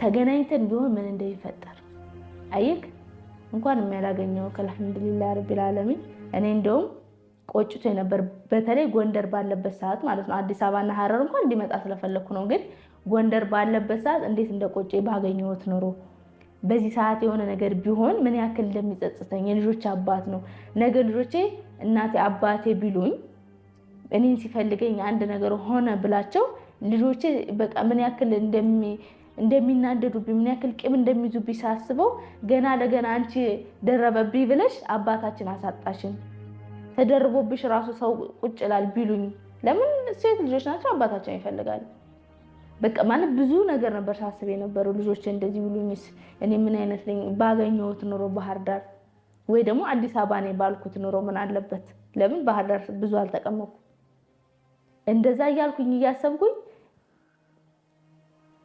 ተገናኝተን ቢሆን ምን እንደሚፈጠር አይክ እንኳን የሚያላገኘው አልሐምዱሊላህ ረቢል ዓለሚን። እኔ እንደውም ቆጭቶ ነበር በተለይ ጎንደር ባለበት ሰዓት ማለት ነው። አዲስ አበባና ሐረር እንኳን እንዲመጣ ስለፈለኩ ነው። ግን ጎንደር ባለበት ሰዓት እንዴት እንደቆጨ ባገኘሁት ኑሮ በዚህ ሰዓት የሆነ ነገር ቢሆን ምን ያክል እንደሚጸጽተኝ። የልጆች አባት ነው። ነገ ልጆቼ እናቴ አባቴ ቢሉኝ እኔን ሲፈልገኝ አንድ ነገር ሆነ ብላቸው ልጆቼ በቃ ምን ያክል እንደሚናደዱብኝ ምን ያክል ቂም እንደሚይዙብኝ ሳስበው ገና ለገና አንቺ ደረበብኝ ብለሽ አባታችን አሳጣሽን ተደርቦብሽ ራሱ ሰው ቁጭ ይላል ቢሉኝ ለምን ሴት ልጆች ናቸው አባታችን ይፈልጋሉ። በቃ ማለት ብዙ ነገር ነበር ሳስብ የነበረው ልጆቼ እንደዚህ ብሉኝስ እኔ ምን አይነት ነኝ ባገኘሁት ኑሮ ባህር ዳር ወይ ደግሞ አዲስ አበባ ነኝ ባልኩት ኑሮ ምን አለበት ለምን ባህር ዳር ብዙ አልተቀመጥኩ እንደዛ እያልኩኝ እያሰብኩኝ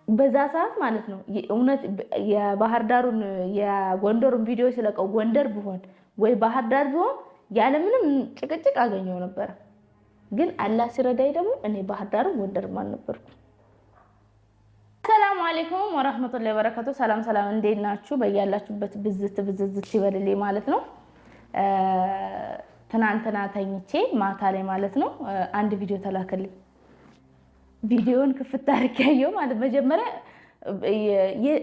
በዛ ሰዓት ማለት ነው እውነት የባህር ዳሩን የጎንደሩን ቪዲዮ ስለቀው ጎንደር ቢሆን ወይ ባህር ዳር ቢሆን ያለምንም ጭቅጭቅ አገኘው ነበር። ግን አላህ ሲረዳይ ደግሞ እኔ ባህር ዳርም ጎንደርም አልነበርኩ። ሰላም አለይኩም ወራህመቱላሂ ወበረካቱ። ሰላም እንዴት ናችሁ? በያላችሁበት ብዝት ይበልልኝ ማለት ነው። ትናንትና ተኝቼ ማታ ላይ ማለት ነው አንድ ቪዲዮ ተላከልኝ። ቪዲዮን ክፍት አድርጌያለሁ ማለት መጀመሪያ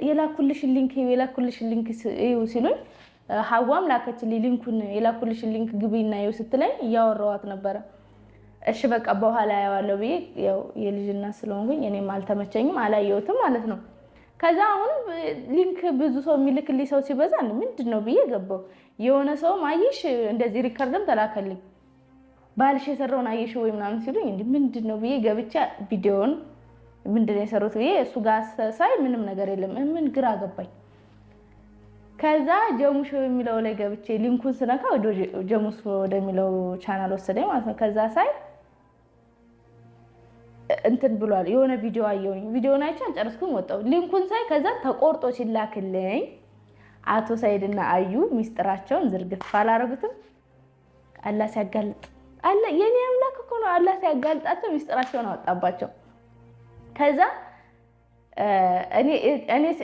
የላኩልሽ ሊንክ እዩ ሲሉኝ ሐዋም ላከችልኝ ሊንኩን የላኩልሽ ሊንክ ግቢና እዩ ስትለኝ እያወራኋት ነበረ። እሺ በቃ በኋላ ያዋለው ብዬ ያው የልጅና ስለሆንኩኝ እኔም አልተመቸኝም አላየሁትም ማለት ነው። ከዛ አሁን ሊንክ ብዙ ሰው የሚልክልኝ ሰው ሲበዛ ምንድነው ብዬ ገባው። የሆነ ሰው ማይሽ እንደዚህ ሪከርድም ተላከልኝ ባልሽ የሰራውን አየሽ ወይ ምናምን ሲሉኝ እንዴ ምንድነው ብዬ ገብቻ ቪዲዮውን ምንድነው የሰሩት ብዬ እሱ ጋር ሳይ ምንም ነገር የለም። ምን ግራ ገባኝ። ከዛ ጀሙሾ የሚለው ላይ ገብቼ ሊንኩን ስነካ ወደ ጀሙስ ወደሚለው ቻናል ወሰደኝ ማለት ነው። ከዛ ሳይ እንትን ብሏል የሆነ ቪዲዮ አየሁኝ። ቪዲዮውን አይቼ ጨርስኩኝ ወጣሁ። ሊንኩን ሳይ ከዛ ተቆርጦ ሲላክልኝ አቶ ሰይድና አዩ ሚስጥራቸውን ዝርግፍ አላረጉትም። አላህ ሲያጋልጥ አለ የኔ አምላክ እኮ ነው። አላህ ሲያጋልጣቸው ሚስጥራቸውን አወጣባቸው። ከዛ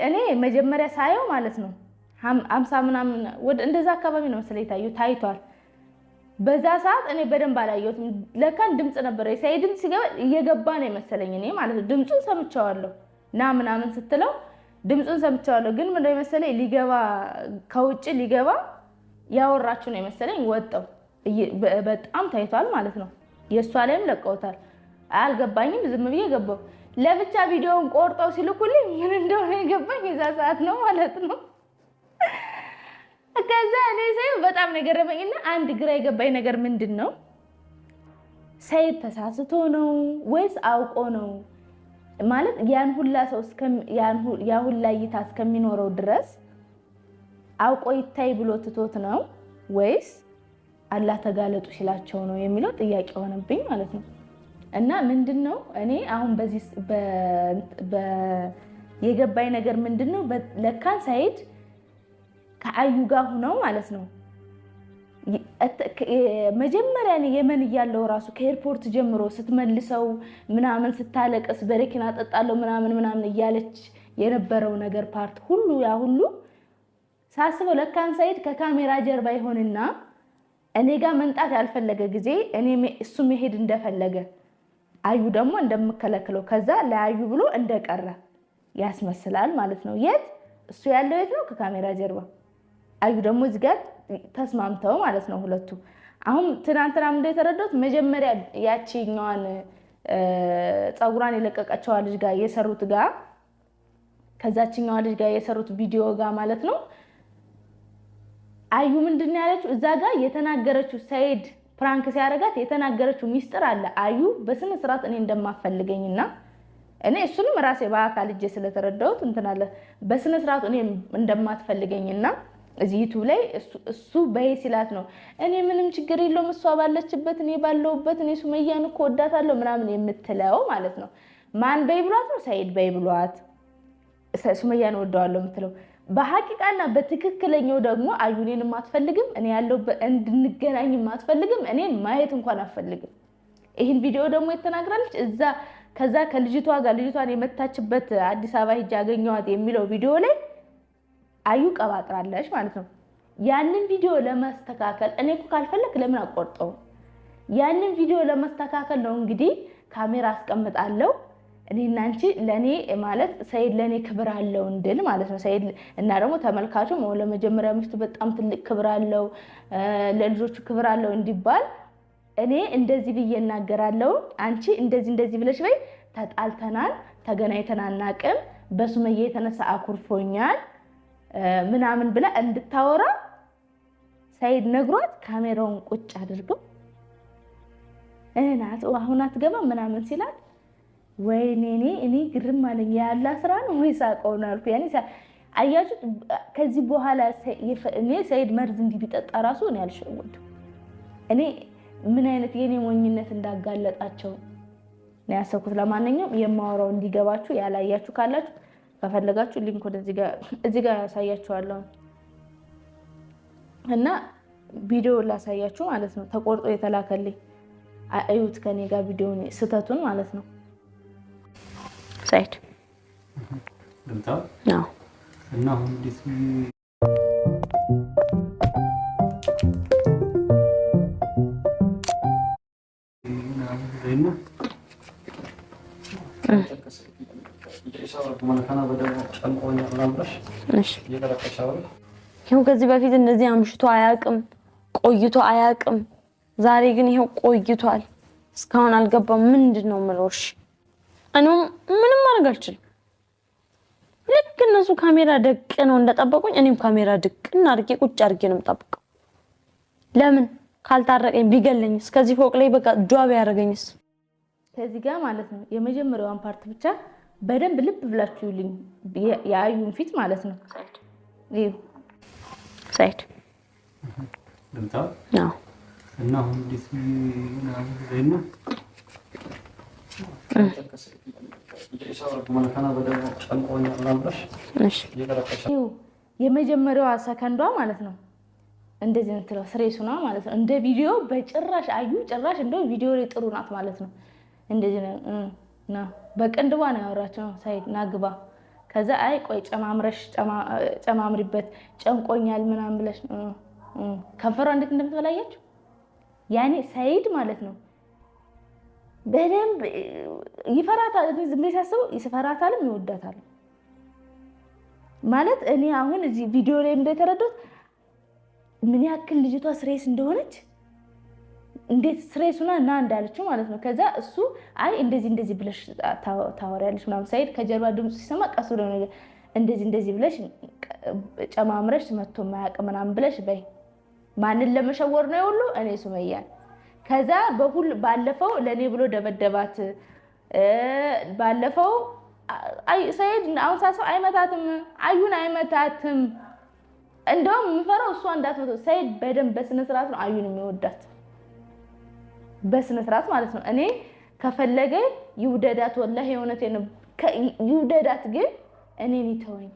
እኔ መጀመሪያ ሳየው ማለት ነው 50 ምናምን ወደ እንደዛ አካባቢ ነው መሰለኝ ታይቷል። በዛ ሰዓት እኔ በደንብ አላየሁትም። ለካን ድምጽ ነበር የሰይድን ሲገባ እየገባ ነው መሰለኝ እኔ ማለት ነው። ድምጹን ሰምቻለሁ ና ምናምን ስትለው ድምጹን ሰምቻለሁ። ግን ምን መሰለኝ ሊገባ ከውጭ ሊገባ ያወራችሁ ነው መሰለኝ ወጣው። በጣም ታይቷል ማለት ነው። የሷ ላይም ለቀውታል። አልገባኝም። ዝም ብዬ ገባው። ለብቻ ቪዲዮውን ቆርጠው ሲልኩልኝ ምን እንደሆነ የገባኝ የዛ ሰዓት ነው ማለት ነው። ከዛ እኔ ሰይድ በጣም ነገረመኝና አንድ ግራ የገባኝ ነገር ምንድነው ሰይድ ተሳስቶ ነው ወይስ አውቆ ነው ማለት ያን ሁላ ሰው ያን ሁላ እይታ እስከሚኖረው ድረስ አውቆ ይታይ ብሎ ትቶት ነው ወይስ አላህ ተጋለጡ ሲላቸው ነው የሚለው ጥያቄ ሆነብኝ ማለት ነው። እና ምንድነው እኔ አሁን በዚህ የገባኝ ነገር ምንድነው ለካን ሰይድ ከአዩ ጋር ሆነው ማለት ነው መጀመሪያ የመን እያለው ራሱ ከኤርፖርት ጀምሮ ስትመልሰው ምናምን ስታለቅስ በረኪና አጠጣለው ምናምን እያለች የነበረው ነገር ፓርት ሁሉ ያ ሁሉ ሳስበው ለካን ሰይድ ከካሜራ ጀርባ ይሆንና እኔ ጋር መንጣት ያልፈለገ ጊዜ እሱ መሄድ እንደፈለገ አዩ ደግሞ እንደምከለክለው ከዛ ለአዩ ብሎ እንደቀረ ያስመስላል ማለት ነው። የት እሱ ያለው የት ነው? ከካሜራ ጀርባ። አዩ ደግሞ እዚህ ጋር ተስማምተው ማለት ነው ሁለቱ። አሁን ትናንትና እንደተረዳሁት መጀመሪያ ያቺኛዋን ጸጉራን የለቀቀችው ልጅ ጋር የሰሩት ጋር ከዛችኛዋ ልጅ ጋር የሰሩት ቪዲዮ ጋር ማለት ነው አዩ ምንድነው ያለችው እዛ ጋር የተናገረችው ሰይድ ፕራንክ ሲያረጋት የተናገረችው ሚስጥር አለ። አዩ በስነ ስርዓት እኔ እንደማፈልገኝና እኔ እሱንም ራሴ በአካል እጄ ስለተረዳሁት እንትናለ በስነ ስርዓት እኔ እንደማትፈልገኝና እዚህ ዩቲዩብ ላይ እሱ በይ ሲላት ነው እኔ ምንም ችግር የለውም እሷ ባለችበት እኔ ባለውበት እኔ ሱመያን እኮ ወዳታለሁ ምናምን የምትለው ማለት ነው። ማን በይ ብሏት ነው? ሰይድ በይ ብሏት ሱመያን ወደዋለሁ የምትለው በሐቂቃና በትክክለኛው ደግሞ አዩኔን ማትፈልግም እኔ ያለውበት እንድንገናኝ ማትፈልግም እኔን ማየት እንኳን አትፈልግም። ይሄን ቪዲዮ ደግሞ የተናገራለች እዛ ከዛ ከልጅቷ ጋር ልጅቷን የመታችበት አዲስ አበባ ሂጅ ያገኘዋት የሚለው ቪዲዮ ላይ አዩ ቀባጥራለች ማለት ነው። ያንን ቪዲዮ ለማስተካከል እኔ እኮ ካልፈለክ ለምን አቆርጠው? ያንን ቪዲዮ ለማስተካከል ነው እንግዲህ ካሜራ አስቀምጣለሁ እኔና አንቺ ለኔ ማለት ሰይድ ለኔ ክብር አለው እንድል ማለት ነው። ሰይድ እና ደግሞ ተመልካቹም ለመጀመሪያ ሚስቱ በጣም ትልቅ ክብር አለው ለልጆቹ ክብር አለው እንዲባል እኔ እንደዚህ ብዬ እናገራለሁ። አንቺ እንደዚህ ብለሽ በይ ተጣልተናል፣ ተገናኝተን አናቅም፣ በሱመያ የተነሳ አኩርፎኛል ምናምን ብላ እንድታወራ ሰይድ ነግሯት ካሜራውን ቁጭ አድርገው እናት አሁን አትገባ ምናምን ሲላት ወይኔ እኔ ግርም አለኝ። ያላ ስራ ነው ወይ ሳቀው ነው አልኩ። ያኔ አያችሁ ከዚህ በኋላ እኔ ሰይድ መርዝ እንዲቢጠጣ ራሱ እኔ አልሸወድ እኔ ምን አይነት የኔ ሞኝነት እንዳጋለጣቸው ነው ያሰብኩት። ለማንኛውም የማወራው እንዲገባችሁ ያላያችሁ ካላችሁ ከፈለጋችሁ ሊንክ ወደ እዚህ ጋር ያሳያችኋለሁ እና ቪዲዮ ላሳያችሁ ማለት ነው። ተቆርጦ የተላከልኝ አዩት ከኔ ጋር ቪዲዮውን ስተቱን ማለት ነው። ሰይድ ነው እና አሁን እንዴት ይኸው ከዚህ በፊት እንደዚህ አምሽቶ አያውቅም፣ ቆይቶ አያውቅም። ዛሬ ግን ይኸው ቆይቷል። እስካሁን አልገባም። ምንድነው ምሎሽ? እኔም ምንም ማድረግ አልችልም። ልክ እነሱ ካሜራ ደቅ ነው እንደጠበቁኝ እኔም ካሜራ ደቅና አድርጌ ቁጭ አድርጌ ነው የምጠብቀው። ለምን ካልታረቀኝ ቢገለኝስ? ከዚህ ፎቅ ላይ በቃ ጇብ ያደርገኝስ? ከዚህ ጋር ማለት ነው የመጀመሪያውን ፓርት ብቻ በደንብ ልብ ብላችሁ ይልኝ ያዩን ፊት ማለት ነው። ሰይድ ነው እና አሁን እንዴት ዘይና የመጀመሪያዋ ሰከንዷ ማለት ነው እንደዚህ እንትለው ስሬሱና ማለት ነው። እንደ ቪዲዮ በጭራሽ አዩ ጭራሽ እንደው ቪዲዮ ላይ ጥሩ ናት ማለት ነው። እንደዚህ ነው በቅንድቧ ነው ያወራቸው ሰይድ ናግባ። ከዛ አይ ቆይ ጨማምሪበት ጨንቆኛል ምናምን ብለሽ ከንፈሯ እንዴት እንደምትበላያችሁ ያኔ ሰይድ ማለት ነው በደንብ ይፈራታል። ዝም ብለሽ አስበው ይፈራታልም ይወዳታል ማለት እኔ አሁን እዚህ ቪዲዮ ላይ እንደተረዳሁት ምን ያክል ልጅቷ ስሬስ እንደሆነች እንዴት ስሬሱና እና እንዳለችው ማለት ነው። ከዛ እሱ አይ እንደዚህ ብለሽ ታወሪያለሽ ምናምን ሰይድ ከጀርባ ድምጽ ሲሰማ ቀስ ብሎ ነገር እንደዚህ ብለሽ ጨማምረሽ መጥቶ ማያውቅ ምናምን ብለሽ በይ ማንን ለመሸወር ነው ሁሉ እኔ ሱመያን ከዛ ባለፈው ለኔ ብሎ ደበደባት። ባለፈው አይ ሰይድ አሁን ሳሰው አይመታትም፣ አዩን አይመታትም። እንደውም ምፈራው እሷ እንዳትመታው ሰይድ በደንብ በስነ ስርዓት ነው አዩን የሚወዳት በስነ ስርዓት ማለት ነው። እኔ ከፈለገ ይውደዳት ወላሂ የሆነቴን ይውደዳት፣ ግን እኔን ይተወኝ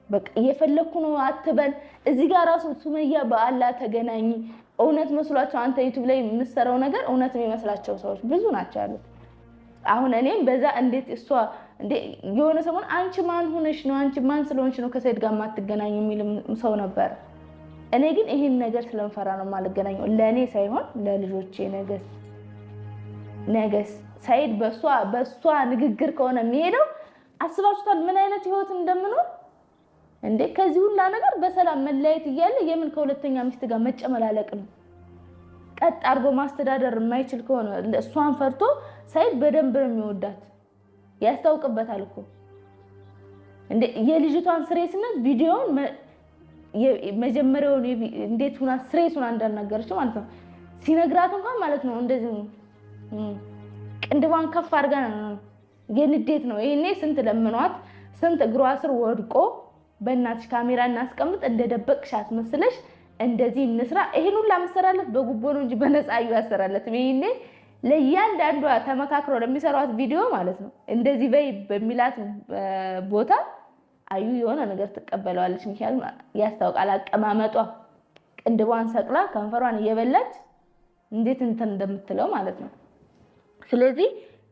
በቃ እየፈለኩ ነው አትበል። እዚህ ጋር ራሱ ሱመያ በአላህ ተገናኝ እውነት መስሏቸው አንተ ዩቲዩብ ላይ የምትሰራው ነገር እውነት የሚመስላቸው ሰዎች ብዙ ናቸው ያሉት። አሁን እኔም በዛ እንዴት እሷ የሆነ ሰሞን አንቺ ማን ሆነሽ ነው አንቺ ማን ስለሆንሽ ነው ከሰይድ ጋር ማትገናኙ የሚል ሰው ነበር። እኔ ግን ይሄን ነገር ስለምፈራ ነው ማልገናኘው፣ ለኔ ሳይሆን ለልጆቼ ነገስ ሰይድ በሷ ንግግር ከሆነ የሚሄደው አስባችሁታል ምን አይነት ህይወት እንደምኖር እንዴ? ከዚህ ሁላ ነገር በሰላም መለያየት እያለ የምን ከሁለተኛ ሚስት ጋር መጨመላለቅ ነው? ቀጥ አድርጎ ማስተዳደር የማይችል ከሆነ እሷን ፈርቶ ሰይድ በደንብ ነው የሚወዳት ያስታውቅበታል እኮ እንዴ። የልጅቷን ስሬስነት ቪዲዮውን መጀመሪያውን እንዴት ሆና ስሬሱን እንዳናገረችው ማለት ነው ሲነግራት እንኳን ማለት ነው እንደዚህ ቅንድቧን ከፍ አድርጋ የንዴት ነው ይሄኔ ስንት ለምኗት ስንት እግሯ ስር ወድቆ በእናትሽ ካሜራ እናስቀምጥ እንደደበቅሽ አስመስለሽ እንደዚህ እንስራ ይሄን ሁሉ አመሰራለት በጉቦ ነው እንጂ በነፃ አዩ ያሰራለት። ይሄኔ ለእያንዳንዷ ተመካክሮ ለሚሰሯት ቪዲዮ ማለት ነው እንደዚህ በይ በሚላት ቦታ አዩ የሆነ ነገር ትቀበለዋለች። ምክንያቱም ያስታውቃል አቀማመጧ ቅንድቧን ሰቅላ ከንፈሯን እየበላች እንዴት እንትን እንደምትለው ማለት ነው። ስለዚህ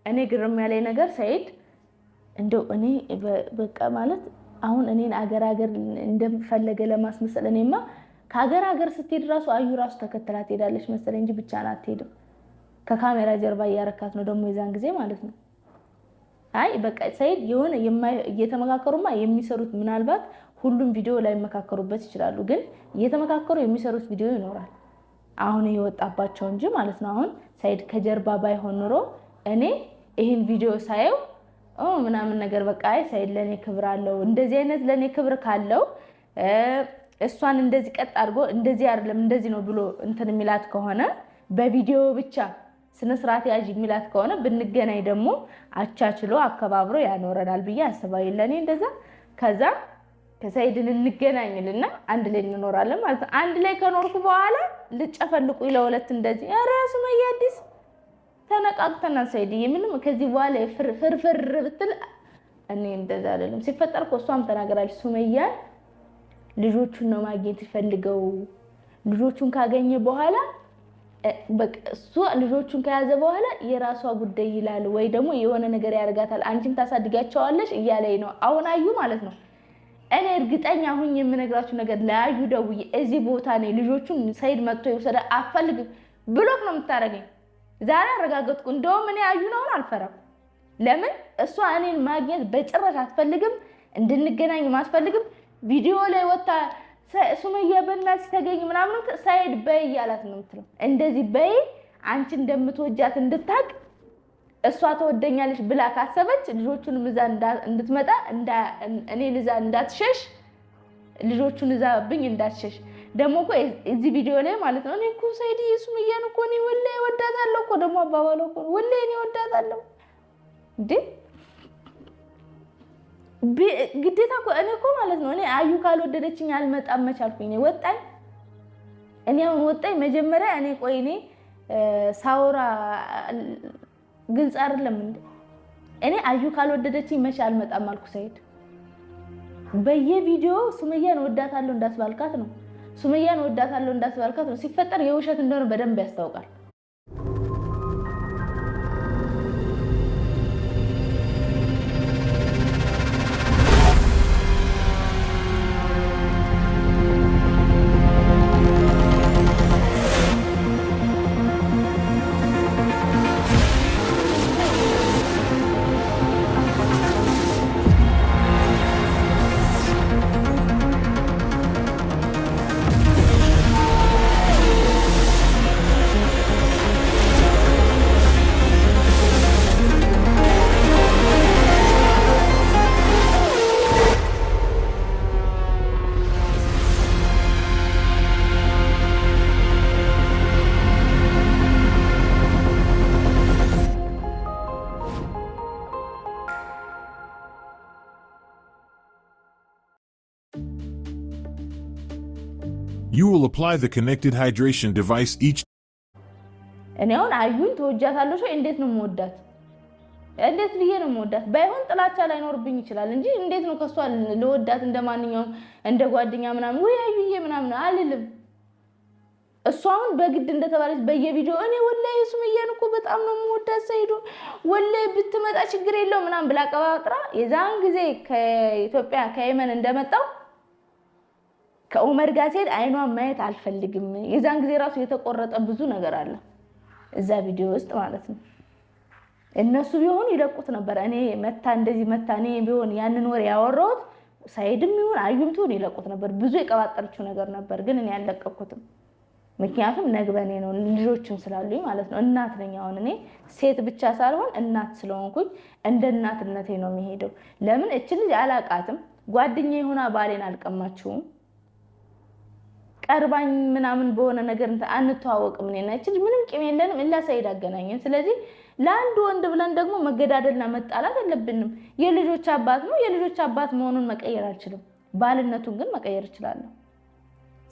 እኔ ግርም ያለኝ ነገር ሰይድ እንደው እኔ በቃ ማለት አሁን እኔን አገር እንደፈለገ ለማስመሰል እኔማ ከአገር ስትሄድ ራሱ አዩ ራሱ ተከተላት ሄዳለች መሰለኝ እንጂ ብቻ አትሄድም። ከካሜራ ጀርባ ያረካት ነው ደግሞ የዛን ጊዜ ማለት ነው። አይ በቃ ሰይድ የሆነ እየተመካከሩማ የሚሰሩት ምናልባት ሁሉም ቪዲዮ ላይ መካከሩበት ይችላሉ፣ ግን እየተመካከሩ የሚሰሩት ቪዲዮ ይኖራል። አሁን ይወጣባቸው እንጂ ማለት ነው። አሁን ሰይድ ከጀርባ ባይሆን ኑሮ እኔ ይሄን ቪዲዮ ሳየው ምናምን ነገር በቃ አይ ሰይድ ለኔ ክብር አለው እንደዚህ አይነት ለኔ ክብር ካለው እሷን እንደዚህ ቀጥ አድርጎ እንደዚህ አይደለም እንደዚህ ነው ብሎ እንትን ሚላት ከሆነ በቪዲዮ ብቻ ስነ ስርዓት ያዥ ሚላት ከሆነ ብንገናኝ ደግሞ አቻችሎ አከባብሮ ያኖረናል ብዬ አስባለሁ። ለኔ እንደዛ ከዛ ከሰይድን እንገናኝልና አንድ ላይ እንኖራለን ማለት ነው። አንድ ላይ ከኖርኩ በኋላ ልጨፈልቁ ለሁለት እንደዚህ ራሱ መያዲስ ተነቃቅተና ሰይድ ምንም ከዚህ በኋላ ፍርፍር ብትል እኔ እንደዛ አይደለም። ሲፈጠር እሷም ተናገራለች። ሱመያ ልጆቹን ነው ማግኘት ይፈልገው ልጆቹን ካገኘ በኋላ በቃ እሱ ልጆቹን ከያዘ በኋላ የራሷ ጉዳይ ይላል ወይ ደግሞ የሆነ ነገር ያርጋታል አንቺም ታሳድጋቸዋለሽ እያለኝ ነው አሁን አዩ ማለት ነው። እኔ እርግጠኛ ሁኝ የምነግራችሁ ነገር ለአዩ ደውዬ እዚህ ቦታ ነኝ ልጆቹን ሰይድ መጥቶ ይወሰደ አፈልግ ብሎክ ነው የምታረገኝ። ዛሬ አረጋግጥኩ። እንደውም እኔ አዩ ነው አልፈራም። ለምን እሷ እኔን ማግኘት በጭራሽ አትፈልግም፣ እንድንገናኝ ማስፈልግም። ቪዲዮ ላይ ወጣ ሱመያ በእናትሽ ተገኝ ምናምን ሰይድ በይ ያላት ነው የምትለው። እንደዚህ በይ አንቺ እንደምትወጃት እንድታቅ እሷ ተወደኛለሽ ብላ ካሰበች ልጆቹን እዛ እንድትመጣ እኔ ልዛ እንዳትሸሽ ልጆቹን እዛ ብኝ እንዳትሸሽ። ደግሞ እኮ እዚህ ቪዲዮ ላይ ማለት ነው እኔ እኮ ሰይድ ሱመያን እኮ እኔ ወላሂ ወዳታለሁ እኮ ደግሞ አባባለው እኮ ወላሂ እኔ ወዳታለሁ እንዴ ግዴታ እኮ እኔ እኮ ማለት ነው እኔ አዩ ካልወደደችኝ አልመጣም መቻልኩኝ። እኔ ወጣኝ እኔ አሁን ወጣኝ መጀመሪያ እኔ ቆይ እኔ ሳውራ ግልጽ አይደለም እንዴ እኔ አዩ ካልወደደችኝ መቼ አልመጣም አልኩ። ሰይድ በየቪዲዮ ሱመያን ወዳታለሁ እንዳስባልካት ነው ሱመያን ወዳታለሁ እንዳስባልካት ነው። ሲፈጠር የውሸት እንደሆነ በደንብ ያስታውቃል። You will apply the connected hydration device each. እኔ አሁን አዩን ተወጃታለሽ ወይ እንዴት ነው የምወዳት? እንዴት ብዬ ነው የምወዳት? ባይሆን ጥላቻ ላይኖርብኝ ይችላል እንጂ እንዴት ነው ከሷ ለወዳት እንደማንኛውም እንደ ጓደኛ ምናምን ወይ አዩዬ ምናምን አልልም። እሷ አሁን በግድ እንደተባለች በየቪዲዮ እኔ ወላሂ ሱመያን እኮ በጣም ነው የምወዳት ሰይዶ ወላሂ ብትመጣ ችግር የለው ምናምን ብላ ቀባጥራ የዛን ጊዜ ከኢትዮጵያ ከየመን እንደመጣው ከኡመር ጋር ሲሄድ አይኗን ማየት አልፈልግም። የዛን ጊዜ ራሱ የተቆረጠ ብዙ ነገር አለ እዛ ቪዲዮ ውስጥ ማለት ነው። እነሱ ቢሆኑ ይለቁት ነበር። እኔ መታ እንደዚህ መታ እኔ ቢሆን ያንን ወሬ ያወራሁት ሰይድም ይሁን አዩም ትሁን ይለቁት ነበር። ብዙ የቀባጠረችው ነገር ነበር፣ ግን እኔ አልለቀኩትም። ምክንያቱም ነግበኔ ነው ልጆችም ስላሉኝ ማለት ነው። እናት ነኝ አሁን እኔ ሴት ብቻ ሳልሆን እናት ስለሆንኩኝ እንደ እናትነቴ ነው የሚሄደው። ለምን እቺ ልጅ አላቃትም፣ ጓደኛዬ ሆና ባሌን አልቀማችሁም፣ ቀርባኝ ምናምን በሆነ ነገር አንተዋወቅም። እኔና እቺ ምንም ቂም የለንም እላ ሰይድ አገናኘን። ስለዚህ ለአንድ ወንድ ብለን ደግሞ መገዳደልና መጣላት የለብንም። የልጆች አባት ነው፣ የልጆች አባት መሆኑን መቀየር አልችልም፣ ባልነቱን ግን መቀየር እችላለሁ።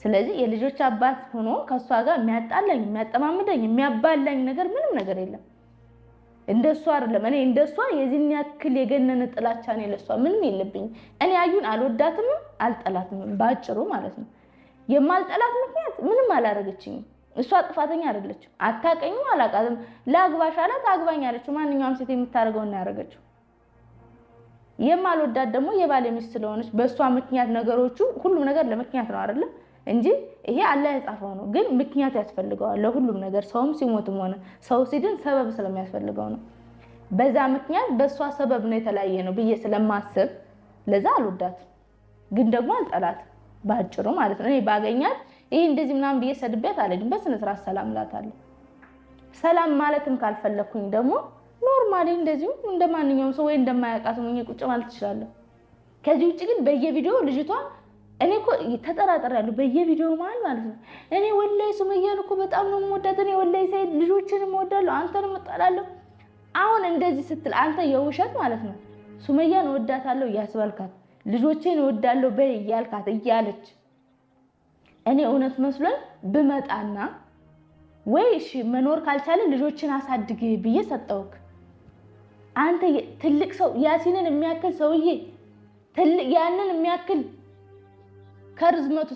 ስለዚህ የልጆች አባት ሆኖ ከሷ ጋር የሚያጣላኝ የሚያጠማምደኝ የሚያባላኝ ነገር ምንም ነገር የለም። እንደሷ አይደለም እኔ እንደሷ የዚህን ያክል የገነነ ጥላቻ ነው ለሷ ምንም የለብኝ። እኔ አዩን አልወዳትም አልጠላትም ባጭሩ ማለት ነው። የማልጠላት ምክንያት ምንም አላረገችኝም። እሷ ጥፋተኛ አይደለችም። አታቀኝም አላቃትም። ላግባሽ አላት አግባኝ አለችው። ማንኛውም ሴት የምታረገው እና ያረጋችው። የማልወዳት ደግሞ የባለ ሚስት ስለሆነች በእሷ ምክንያት ነገሮቹ ሁሉም ነገር ለምክንያት ነው አይደለ እንጂ ይሄ አላህ የጻፈው ነው። ግን ምክንያት ያስፈልገዋል ለሁሉም ነገር። ሰውም ሲሞትም ሆነ ሰው ሲድን ሰበብ ስለሚያስፈልገው ነው። በዛ ምክንያት በእሷ ሰበብ ነው የተለያየ ነው ብዬ ስለማስብ ለዛ አልወዳትም። ግን ደግሞ አልጠላትም ባጭሩ ማለት ነው። እኔ ባገኛት ይሄ እንደዚህ ምናምን ብዬ ሰድቤያት አልሄድም። በስነ ስርዓት ሰላም እላታለሁ። ሰላም ማለትም ካልፈለኩኝ ደግሞ ኖርማሊ እንደዚሁ እንደማንኛውም ሰው ወይ እንደማያውቃት ሆኜ ቁጭ ማለት እችላለሁ። ከዚህ ውጭ ግን በየቪዲዮ ልጅቷ እኔ እኮ ተጠራጥሬያለሁ በየቪዲዮ ማለት ነው። እኔ ወላሂ ሱመያን እኮ በጣም ነው የምወዳት። እኔ ወላሂ ሰይድ ልጆችንም እወዳለሁ፣ አንተንም እጠላለሁ። አሁን እንደዚህ ስትል አንተ የውሸት ማለት ነው ሱመያን እወዳታለሁ እያስባልካት ልጆቼን እወዳለሁ በይ እያልካት እያለች እኔ እውነት መስሎኝ ብመጣና ወይ እሺ መኖር ካልቻለ ልጆችን አሳድግ ብዬ ሰጠውክ። አንተ ትልቅ ሰው ያሲንን የሚያክል ሰውዬ ትልቅ ያንን የሚያክል ከርዝመቱ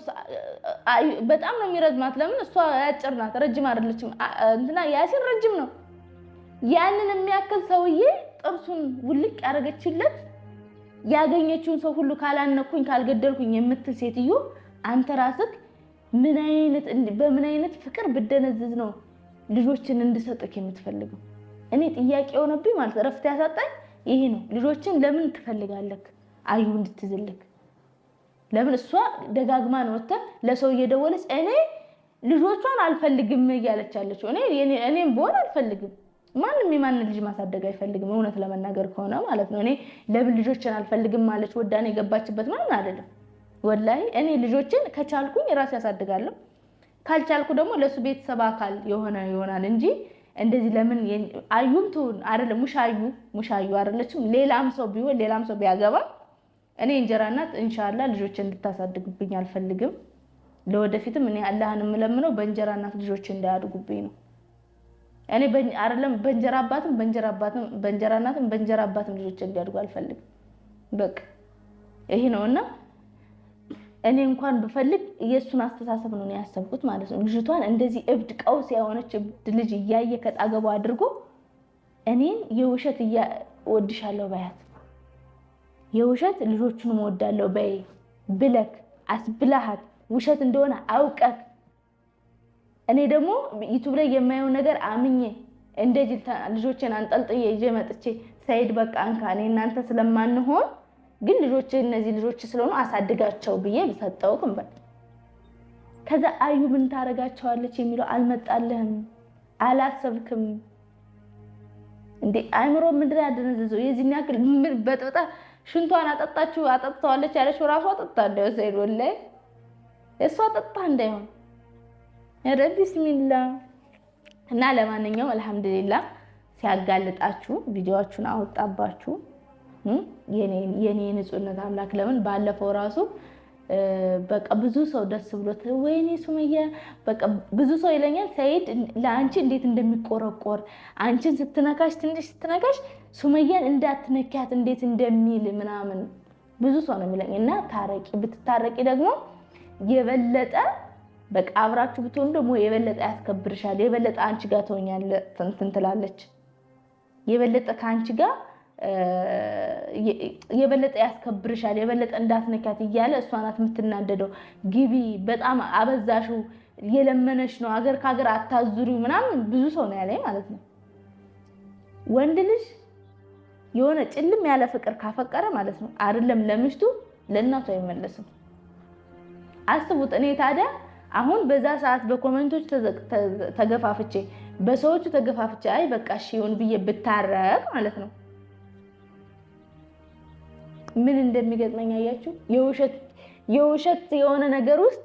በጣም ነው የሚረዝማት። ለምን እሷ ያጭር ናት፣ ረጅም አይደለችም። እንትና ያሲን ረጅም ነው። ያንን የሚያክል ሰውዬ ጥርሱን ውልቅ ያደረገችለት ያገኘችውን ሰው ሁሉ ካላነኩኝ ካልገደልኩኝ የምትል ሴትዮ አንተ ራስህ በምን አይነት ፍቅር ብደነዝዝ ነው ልጆችን እንድሰጥክ የምትፈልገው? እኔ ጥያቄ ሆነብኝ ማለት ረፍት ያሳጣኝ ይሄ ነው። ልጆችን ለምን ትፈልጋለህ? አዩ እንድትዝልክ ለምን እሷ ደጋግማ ነው ወጣ ለሰው እየደወለች እኔ ልጆቿን አልፈልግም እያለች አለችው። እኔም ቦን አልፈልግም። ማንም የማን ልጅ ማሳደግ አይፈልግም እውነት ለመናገር ከሆነ ማለት ነው። እኔ ለምን ልጆችን አልፈልግም ማለች ወዳኔ የገባችበት ማለት አይደለም። ወላሂ እኔ ልጆችን ከቻልኩኝ ራሴ ያሳድጋለሁ፣ ካልቻልኩ ደግሞ ለሱ ቤተሰብ አካል ይሆናል እንጂ እንደዚህ ለምን አዩም ትሁን አይደለም ሙሻዩ አይደለችም ሌላም ሰው ቢሆን ሌላም ሰው ቢያገባ እኔ እንጀራ እናት ኢንሻአላህ ልጆችን እንድታሳድግብኝ አልፈልግም። ለወደፊትም እኔ አላህን የምለምነው በእንጀራ እናት ልጆች እንዳያድጉብኝ ነው። እኔ አይደለም በእንጀራ እናትም በእንጀራ አባትም ልጆች እንዲያድጉ አልፈልግም። በቃ ይሄ ነውና እኔ እንኳን ብፈልግ የሱን አስተሳሰብ ነው ያሰብኩት ማለት ነው። ልጅቷን እንደዚህ እብድ ቀውስ ያሆነች እብድ ልጅ እያየ ከጣገቡ አድርጎ እኔን የውሸት ወድሻለሁ ባያት የውሸት ልጆቹን ወዳለው በይ ብለክ አስብላሃት ውሸት እንደሆነ አውቀክ እኔ ደግሞ ዩቲዩብ ላይ የማየው ነገር አምኜ እንደዚህ ልጆችን አንጠልጥዬ ይዤ መጥቼ ሰይድ በቃ አንካ እኔ እናንተ ስለማንሆን ግን ልጆች እነዚህ ልጆች ስለሆኑ አሳድጋቸው ብዬ በሰጠውክም በል ከዛ አዩ ምን ታረጋቸዋለች የሚለው አልመጣልህም፣ አላሰብክም እንዴ? አይምሮ ምንድን ያደነዘዘው የዚህን ያክል ምን በጥብጣ ሽንቷን አጠጣዋለች ያለችው ራሷ አጠጣለች ሰይድ ወላሂ እሷ አጠጣ እንዳይሆን ኧረ ቢስሚላህ። እና ለማንኛውም አልহামዱሊላህ ሲያጋልጣችሁ ቪዲዮአችሁን አወጣባችሁ የኔ ንጹህነት አምላክ ለምን ባለፈው ራሱ በቃ ብዙ ሰው ደስ ብሎት ወይኔ ሱመያ በቃ ብዙ ሰው ይለኛል ሰይድ ለአንቺ እንዴት እንደሚቆረቆር አንቺን ስትነካሽ ሱመያን እንዳትነካት እንዴት እንደሚል ምናምን ብዙ ሰው ነው የሚለኝ። እና ብትታረቂ ደግሞ የበለጠ በቃ አብራችሁ ብትሆኑ ደግሞ የበለጠ ያስከብርሻል፣ የበለጠ አንቺ ጋር ትሆኛለሽ እንትን ትላለች፣ የበለጠ ካንቺ ጋር የበለጠ ያስከብርሻል፣ የበለጠ እንዳትነካት እያለ እሷ ናት የምትናደደው። ግቢ በጣም አበዛሽው፣ የለመነሽ ነው አገር ካገር አታዙሪው ምናምን ብዙ ሰው ነው ያለኝ ማለት ነው። ወንድ ልጅ የሆነ ጭልም ያለ ፍቅር ካፈቀረ ማለት ነው አይደለም ለሚስቱ ለእናቱ አይመለስም። አስቡት። እኔ ታዲያ አሁን በዛ ሰዓት በኮሜንቶች ተገፋፍቼ በሰዎቹ ተገፋፍቼ አይ በቃ እሺ ይሁን ብዬ ብታረቅ ማለት ነው ምን እንደሚገጥመኝ አያችሁ? የውሸት የሆነ ነገር ውስጥ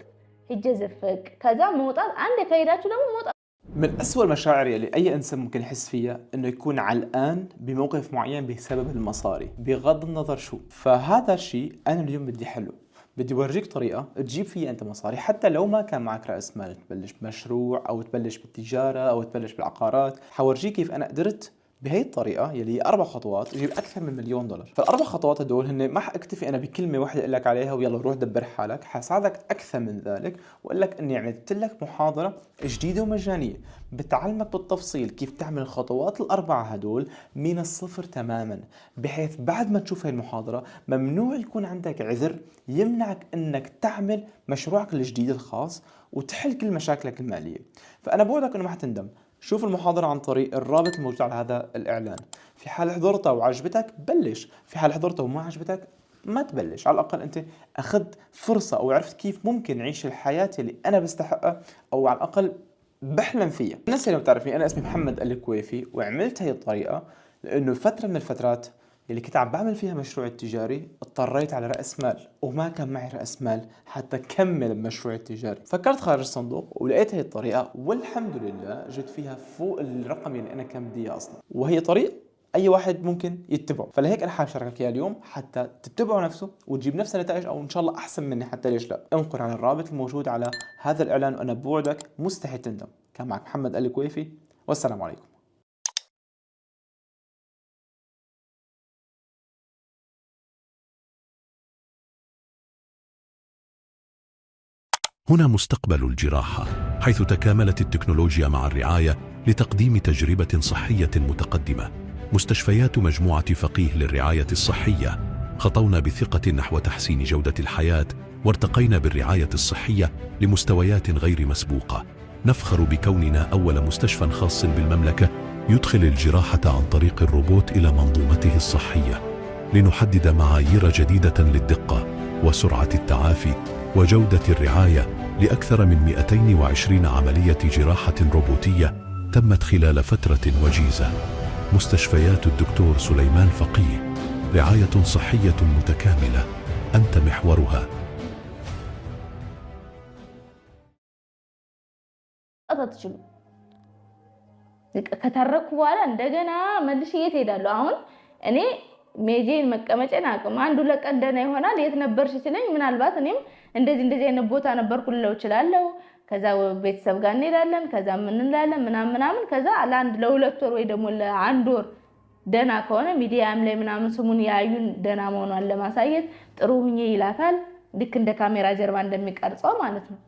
ሂጅ ዘፈቅ ከዛ መውጣት አንድ ከሄዳችሁ ደግሞ መውጣት من أسوأ المشاعر اللي أي إنسان ممكن يحس فيها إنه يكون علقان بموقف معين بسبب المصاري بغض النظر شو. فهذا الشيء أنا اليوم بدي حله، بدي أورجيك طريقة تجيب فيها أنت مصاري حتى لو ما كان معك رأس مال تبلش بمشروع أو تبلش بالتجارة أو تبلش بالعقارات. حورجيك كيف أنا قدرت بهي الطريقة يلي هي 4 خطوات يجيب أكثر من $1,000,000. فال4 خطوات هدول هن ما حأكتفي أنا بكلمة واحدة أقول لك عليها ويلا روح دبر حالك، حساعدك أكثر من ذلك وأقول لك إني عملت لك محاضرة جديدة ومجانية بتعلمك بالتفصيل كيف تعمل الخطوات ال4 هدول من الصفر تماما، بحيث بعد ما تشوف هاي المحاضرة ممنوع يكون عندك عذر يمنعك إنك تعمل مشروعك الجديد الخاص وتحل كل مشاكلك المالية. فأنا بوعدك إنه ما حتندم. شوف المحاضرة عن طريق الرابط الموجود على هذا الإعلان. في حال حضرتها وعجبتك بلش، في حال حضرتها وما عجبتك ما تبلش. على الأقل أنت أخذت فرصة أو عرفت كيف ممكن نعيش الحياة اللي أنا بستحقها أو على الأقل بحلم فيها. الناس اللي بتعرفني أنا اسمي محمد الكويفي، وعملت هي الطريقة لأنه فترة من الفترات اللي كنت عم بعمل فيها مشروع التجاري اضطريت على رأس مال وما كان معي رأس مال حتى كمل المشروع التجاري. فكرت خارج الصندوق ولقيت هي الطريقة والحمد لله جبت فيها فوق الرقم اللي أنا كان بدي أصلا، وهي طريقة أي واحد ممكن يتبعه. فلهيك أنا حابب أشاركك إياها اليوم حتى تتبعه نفسه وتجيب نفس النتائج أو إن شاء الله أحسن مني، حتى ليش لا. انقر على الرابط الموجود على هذا الإعلان وأنا بوعدك مستحيل تندم. كان معك محمد الكويفي والسلام عليكم. هنا مستقبل الجراحة، حيث تكاملت التكنولوجيا مع الرعاية لتقديم تجربة صحية متقدمة. مستشفيات مجموعة فقيه للرعاية الصحية خطونا بثقة نحو تحسين جودة الحياة، وارتقينا بالرعاية الصحية لمستويات غير مسبوقة. نفخر بكوننا أول مستشفى خاص بالمملكة يدخل الجراحة عن طريق الروبوت إلى منظومته الصحية، لنحدد معايير جديدة للدقة وسرعة التعافي وجودة الرعاية لأكثر من 220 عملية جراحة روبوتية تمت خلال فترة وجيزة. مستشفيات الدكتور سليمان فقيه، رعاية صحية متكاملة، أنت محورها. አትችሉ ከተረኩ በኋላ እንደገና መልሽ የት ሄዳለሁ? አሁን እኔ ሜጄን መቀመጨን አቅም አንዱ ለቀን ደህና ይሆናል። የት ነበርሽ ሲለኝ ምናልባት እኔም እንደዚህ አይነት ቦታ ነበርኩ ልለው እችላለሁ። ከዛ ቤተሰብ ጋር እንሄዳለን፣ ከዛ ምን እንላለን ምናምን ከዛ ለአንድ ለሁለት ወር ወይ ደግሞ ለአንድ ወር ደህና ከሆነ ሚዲያም ላይ ምናምን ስሙን ያዩን ደህና መሆኗን ለማሳየት ጥሩ ሁኚ ይላታል። ልክ እንደ ካሜራ ጀርባ እንደሚቀርጸው ማለት ነው።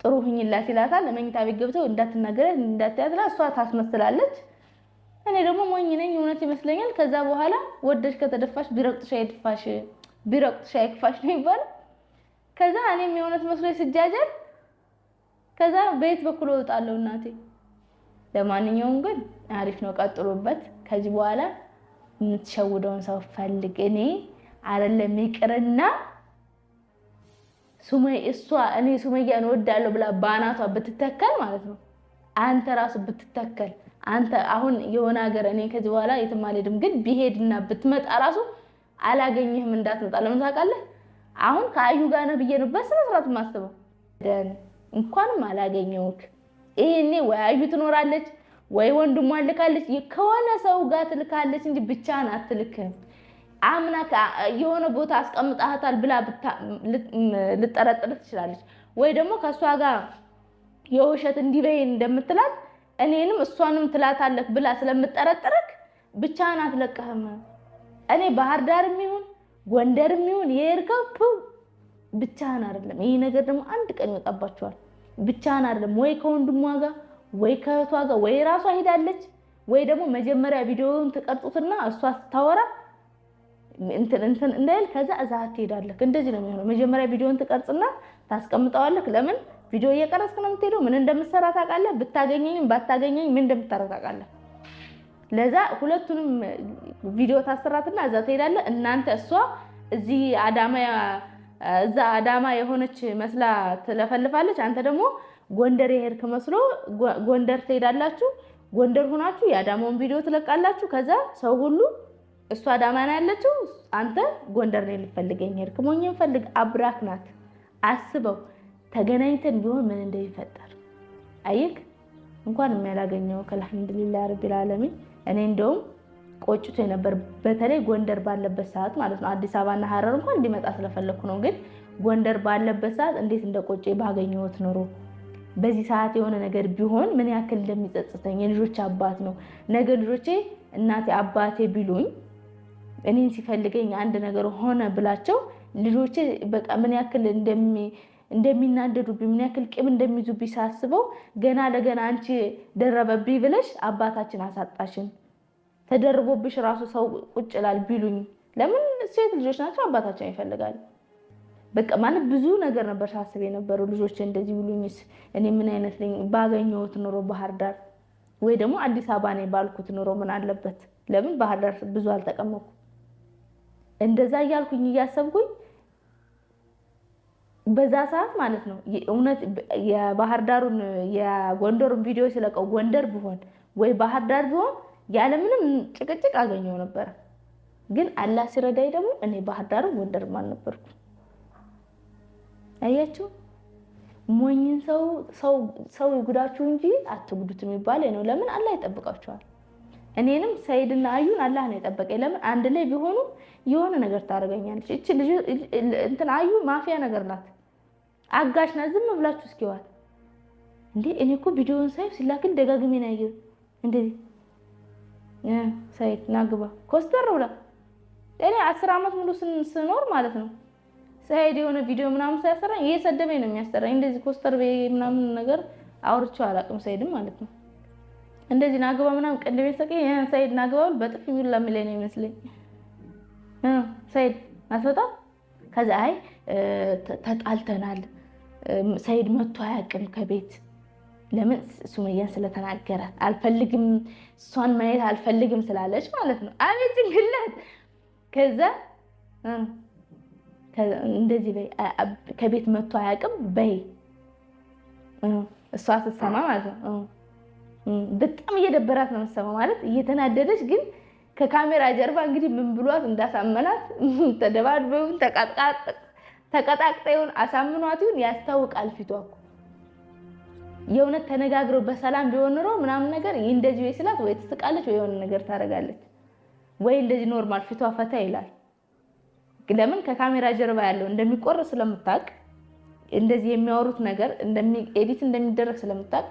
ጥሩ ሁኚላት ይላታል። ለመኝታ ቤት ገብተው እንዳትናገረ እንዳትያዝላ እሷ ታስመስላለች። እኔ ደግሞ ሞኝ ነኝ እውነት ይመስለኛል። ከዛ በኋላ ወደሽ ከተደፋሽ ቢረቅጥሽ አይድፋሽ ቢረቅጥሽ አይክፋሽ ነው ይባል። ከዛ እኔም የእውነት መስሎኝ ስጃጃል ከዛ ቤት በኩል ወጣለሁ እናቴ። ለማንኛውም ግን አሪፍ ነው፣ ቀጥሎበት። ከዚህ በኋላ የምትሸውደውን ሰው ፈልግ። እኔ አይደለም ይቅርና እኔ ሱመያን ወዳለሁ ብላ ባናቷ ብትተከል ማለት ነው። አንተ ራስ ብትተከል አንተ አሁን የሆነ ሀገር እኔ ከዚህ በኋላ የትም አልሄድም፣ ግን ቢሄድና ብትመጣ ራሱ አላገኘህም እንዳትመጣ። ለምን ታውቃለህ? አሁን ከአዩ ጋር ነው ብዬ ነው በስነ ስርዓት ማስበው። እንኳንም አላገኘውክ። ይሄኔ ወይ አዩ ትኖራለች ወይ ወንድሟ ልካለች፣ ከሆነ ሰው ጋር ትልካለች እንጂ ብቻህን አትልክም። አምናካ የሆነ ቦታ አስቀምጣታል ብላ ልጠረጥር ትችላለች። ወይ ደግሞ ከሷ ጋር የውሸት እንዲበይ እንደምትላት እኔንም እሷንም ትላታለህ ብላ ስለምጠረጥርክ ብቻህን አትለቀህም። እኔ ባህር ዳርም ይሁን ጎንደርም ይሁን የሄድከው ብቻህን አይደለም። ይሄ ነገር ደግሞ አንድ ቀን ይወጣባቸዋል። ብቻህን አይደለም፣ ወይ ከወንድሟ ጋር ወይ ከእህቷ ጋር ወይ ራሷ ሄዳለች፣ ወይ ደግሞ መጀመሪያ ቪዲዮውን ተቀርጹትና እሷ ስታወራ እንትን እንዳይል ከዛ እዛት ትሄዳለህ። እንደዚህ ነው የሚሆነው። መጀመሪያ ቪዲዮውን ተቀርጽና ታስቀምጣዋለህ። ለምን ቪዲዮ እየቀረጽክ ነው የምትሄደው? ምን እንደምትሰራ ታውቃለህ። ብታገኘኝም ባታገኘኝ ምን እንደምታረግ ታውቃለህ። ለዛ ሁለቱንም ቪዲዮ ታሰራትና እዛ ትሄዳለህ። እናንተ እሷ እዚህ አዳማ የሆነች መስላ ትለፈልፋለች። አንተ ደግሞ ጎንደር የሄድክ መስሎ ጎንደር ትሄዳላችሁ። ጎንደር ሆናችሁ የአዳማውን ቪዲዮ ትለቃላችሁ። ከዛ ሰው ሁሉ እሷ አዳማ ነው ያለችው፣ አንተ ጎንደር ነው ልፈልገኝ ሄድክ። ሞኝን ፈልግ፣ አብራክ ናት። አስበው ተገናኝተን ቢሆን ምን እንደሚፈጠር አይክ። እንኳን የሚያላገኘው ከአልሐምዱሊላህ ረቢል ዓለሚን። እኔ እንደውም ቆጭቶ ነበር፣ በተለይ ጎንደር ባለበት ሰዓት ማለት ነው። አዲስ አበባና ሐረር እንኳን እንዲመጣ ስለፈለኩ ነው። ግን ጎንደር ባለበት ሰዓት እንዴት እንደቆጨ ባገኘሁት ኑሮ በዚህ ሰዓት የሆነ ነገር ቢሆን ምን ያክል እንደሚጸጽተኝ የልጆች አባት ነው ነገ ልጆቼ እናቴ አባቴ ቢሉኝ እኔን ሲፈልገኝ አንድ ነገር ሆነ ብላቸው ልጆቼ በቃ ምን ያክል እንደሚናደዱብኝ ምን ያክል ቂም እንደሚይዙብኝ ሳስበው ገና ለገና አንቺ ደረበብኝ ብለሽ አባታችን አሳጣሽን ተደርቦብሽ ራሱ ሰው ቁጭ ይላል ቢሉኝ ለምን ሴት ልጆች ናቸው አባታችን ይፈልጋል በቃ ማለት ብዙ ነገር ነበር ሳስብ የነበረው ልጆቼ እንደዚህ ብሉኝስ እኔ ምን አይነት ነኝ ባገኘሁት ኑሮ ባህር ዳር ወይ ደግሞ አዲስ አበባ ነኝ ባልኩት ኑሮ ምን አለበት ለምን ባህር ዳር ብዙ አልተቀመጥኩ እንደዛ ያልኩኝ ያሰብኩኝ በዛ ሰዓት ማለት ነው እውነት የባህር ዳሩን የጎንደሩን ቪዲዮ ስለቀው ጎንደር ቢሆን ወይ ባህር ዳር ቢሆን ያለ ምንም ጭቅጭቅ አገኘው ነበር ግን አላህ ሲረዳይ ደግሞ እኔ ባህር ዳር ጎንደር ማን ነበርኩ አያችሁ ሞኝን ሰው ይጉዳችሁ እንጂ አትጉዱት የሚባለው ነው ለምን አላህ ይጠብቃቸዋል እኔንም ሰይድና አዩን አላህ ነው የጠበቀኝ ለምን አንድ ላይ ቢሆኑ የሆነ ነገር ታረጋኛለች እቺ ልጅ እንትን አዩ ማፊያ ነገር ናት አጋሽ ናት ዝም ብላችሁ እስኪዋል እንዴ እኔ እኮ ቪዲዮውን ሳይፍ ሲላክል ደጋግሜ ነው ያየው እንዴ ሰይድ ናግባ ኮስተር ብላ እኔ 10 አመት ሙሉ ስኖር ማለት ነው ሰይድ የሆነ ቪዲዮ ምናምን ሳይሰራኝ እየሰደበኝ ነው የሚያሰራኝ እንደዚህ ኮስተር ምናምን ነገር አውርቼው አላውቅም ሰይድም ማለት ነው እንደዚህ ናግባ ምናምን ቀንደቤ ሰቀኝ ሰይድ ናግባው በጥፍ ይውላ ሚለኝ ነው ይመስለኝ ሰይድ አስወጣ ከዛ አይ ተጣልተናል ሰይድ መጥቶ አያውቅም ከቤት ለምን ሱመያን ስለተናገረ አልፈልግም እሷን ማየት አልፈልግም ስላለች ማለት ነው አቤት ግለት ከዛ እንደዚህ በይ ከቤት መጥቶ አያውቅም በይ እሷ ስትሰማ ማለት ነው በጣም እየደበራት ነው የምትሰማው ማለት እየተናደደች ግን ከካሜራ ጀርባ እንግዲህ ምን ብሏት እንዳሳመናት ተደባድበው ተቀጣቅጠውን አሳምኗት ያስታውቃል ፊቷ የእውነት ተነጋግረው በሰላም ቢሆን ኖሮ ምናምን ነገር እንደዚህ ወይ ስላት ወይ ትስቃለች ወይ የሆነ ነገር ታረጋለች ወይ እንደዚህ ኖርማል ፊቷ ፈታ ይላል ለምን ከካሜራ ጀርባ ያለው እንደሚቆርጥ ስለምታውቅ እንደዚህ የሚያወሩት ነገር ኤዲት እንደሚደረግ ስለምታውቅ